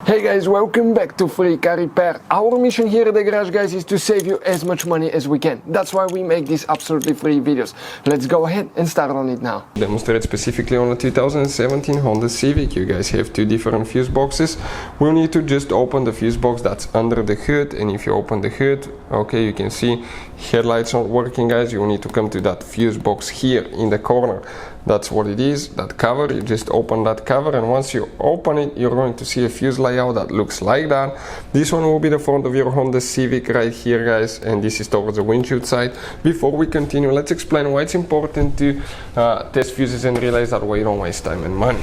Hey guys, welcome back to Free Car Repair. Our mission here at the garage, guys, is to save you as much money as we can. That's why we make these absolutely free videos. Let's go ahead and start on it now. Demonstrate specifically on a 2017 Honda Civic. You guys have two different fuse boxes. We'll need to just open the fuse box that's under the hood, and if you open the hood, okay, you can see headlights not working, guys. You will need to come to that fuse box here in the corner. That's what it is, that cover. You just open that cover, and once you open it, you're going to see a fuse layout that looks like that. This one will be the front of your Honda Civic right here, guys, and this is towards the windshield side. Before we continue, let's explain why it's important to test fuses and relays. That way you don't waste time and money.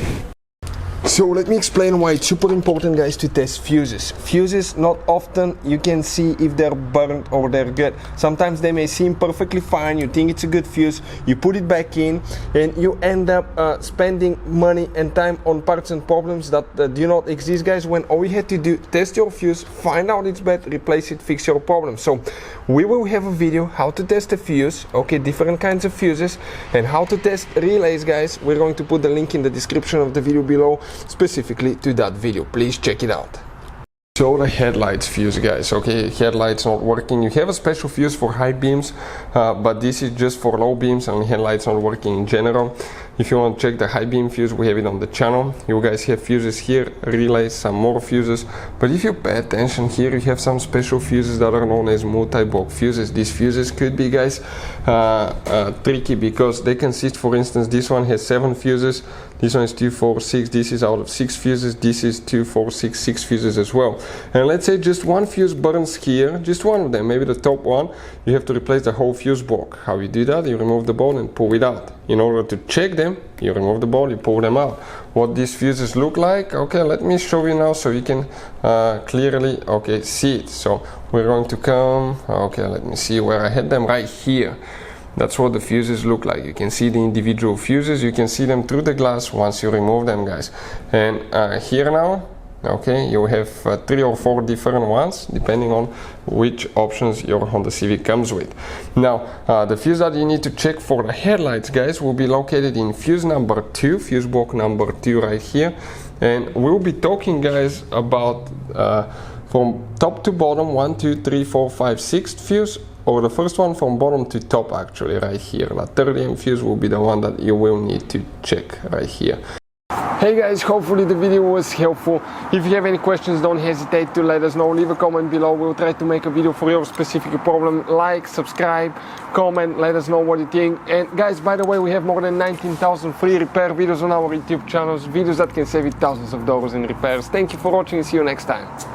So let me explain why it's super important, guys, to test fuses. Fuses, not often you can see if they're burnt or they're good. Sometimes they may seem perfectly fine, you think it's a good fuse, you put it back in, and you end up spending money and time on parts and problems that do not exist, guys, when all you had to do, test your fuse, find out it's bad, replace it, fix your problem. So we will have a video how to test a fuse, okay, different kinds of fuses, and how to test relays, guys. We're going to put the link in the description of the video below, specifically to that video. Please check it out. So the headlights fuse, guys, okay, headlights not working. You have a special fuse for high beams, but this is just for low beams, and headlights not working in general. If you want to check the high beam fuse, we have it on the channel. You guys have fuses here, relays, some more fuses, but if you pay attention here, you have some special fuses that are known as multi-block fuses. These fuses could be, guys, tricky because they consist, for instance, this one has 7 fuses, this one is 2, 4, 6, this is out of 6 fuses, this is 2, 4, 6, 6 fuses as well. And let's say just one fuse burns here, just one of them, maybe the top one, you have to replace the whole fuse block. How you do that? You remove the ball and pull it out. In order to check them, you remove the ball, you pull them out. What these fuses look like, okay, let me show you now so you can clearly, okay, see it. So we're going to come, okay, let me see where I had them, right here. That's what the fuses look like. You can see the individual fuses, you can see them through the glass once you remove them, guys. And here now, okay, you have 3 or 4 different ones depending on which options your Honda Civic comes with. Now the fuse that you need to check for the headlights, guys, will be located in fuse number 2, fuse block number 2 right here, and we'll be talking, guys, about from top to bottom 1, 2, 3, 4, 5, 6th fuse, or the first one from bottom to top, actually, right here. That 30mm fuse will be the one that you will need to check right here. Hey guys, hopefully the video was helpful. If you have any questions, don't hesitate to let us know. Leave a comment below. We'll try to make a video for your specific problem. Like, subscribe, comment, let us know what you think. And guys, by the way, we have more than 19,000 free repair videos on our YouTube channels, videos that can save you thousands of dollars in repairs. Thank you for watching and see you next time.